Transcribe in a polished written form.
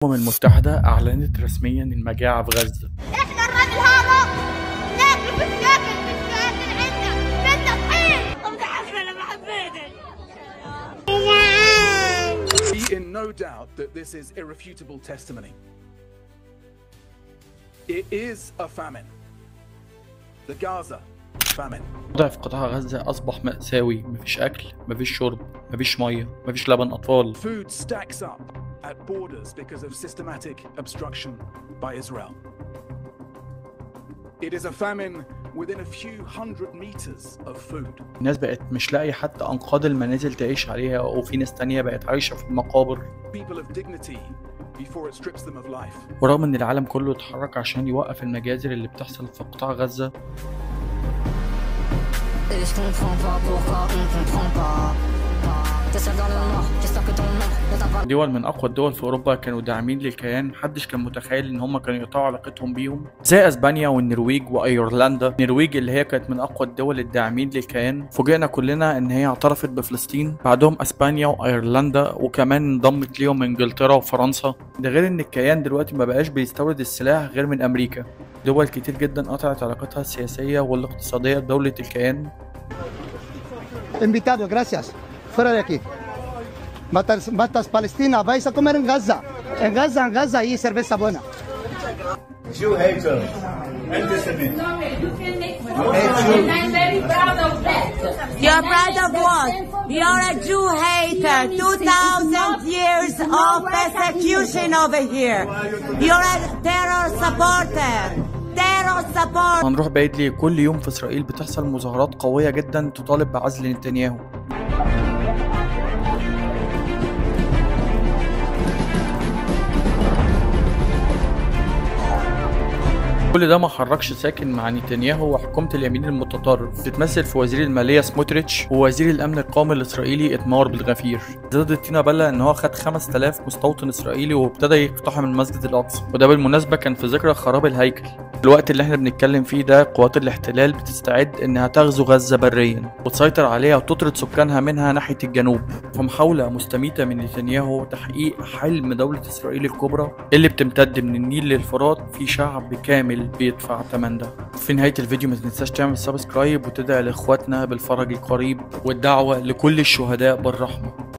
الأمم المتحدة أعلنت رسميا المجاعة في غزة. احنا الراجل هذا ناكل بالشاكل عندنا بدنا طحين ومتعفن ما حبيتك. Be in no doubt that this is irrefutable testimony. It is a famine. The Gaza famine. الوضع في قطاع غزة أصبح مأساوي، مفيش أكل، مفيش شرب، مفيش مية، مفيش لبن أطفال. Food stacks up at borders because of systematic obstruction by Israel. It is a famine within a few hundred meters of food. الناس بقت مش لاقية حتى أنقاض المنازل تعيش عليها، وفي ناس تانية بقت عايشة في المقابر. People of dignity before it strips them of life. ورغم إن العالم كله اتحرك عشان يوقف المجازر اللي بتحصل في قطاع غزة، دول من اقوى الدول في اوروبا كانوا داعمين للكيان. محدش كان متخيل ان هم كانوا يقطعوا علاقتهم بيهم، زي اسبانيا والنرويج وايرلندا. النرويج اللي هي كانت من اقوى الدول الداعمين للكيان، فوجئنا كلنا ان هي اعترفت بفلسطين، بعدهم اسبانيا وايرلندا، وكمان انضمت ليهم انجلترا وفرنسا. ده غير ان الكيان دلوقتي ما بقاش بيستورد السلاح غير من امريكا. دول كتير جدا قطعت علاقتها السياسيه والاقتصاديه بدوله الكيان. Invitado, gracias. Fuera de aquí. Matas Palestina, vais a comer en Gaza. En Gaza hay cerveza buena. Jew hater, anti-Semite. I'm very proud of that. You're proud of what? You're a Jew hater. 2,000 years of persecution over here. You're a terror supporter. هنروح بعيد ليه؟ كل يوم في إسرائيل بتحصل مظاهرات قوية جدا تطالب بعزل نتنياهو. كل ده ما حركش ساكن مع نتنياهو وحكومة اليمين المتطرف، بتتمثل في وزير المالية سموتريتش ووزير الأمن القومي الإسرائيلي إتمار بالغفير. زادت تينا بلا إن هو خد 5000 مستوطن إسرائيلي وابتدى يقتحم المسجد الأقصى، وده بالمناسبة كان في ذكرى خراب الهيكل. الوقت اللي احنا بنتكلم فيه ده قوات الاحتلال بتستعد إنها تغزو غزة بريا وتسيطر عليها وتطرد سكانها منها ناحية الجنوب، في محاولة مستميتة من نتنياهو تحقيق حلم دولة إسرائيل الكبرى اللي بتمتد من النيل للفرات في شعب كامل بيدفع ثمن ده. في نهاية الفيديو ما تنساش تعمل سبسكرايب وتدعي لاخواتنا بالفرج القريب والدعوة لكل الشهداء بالرحمة.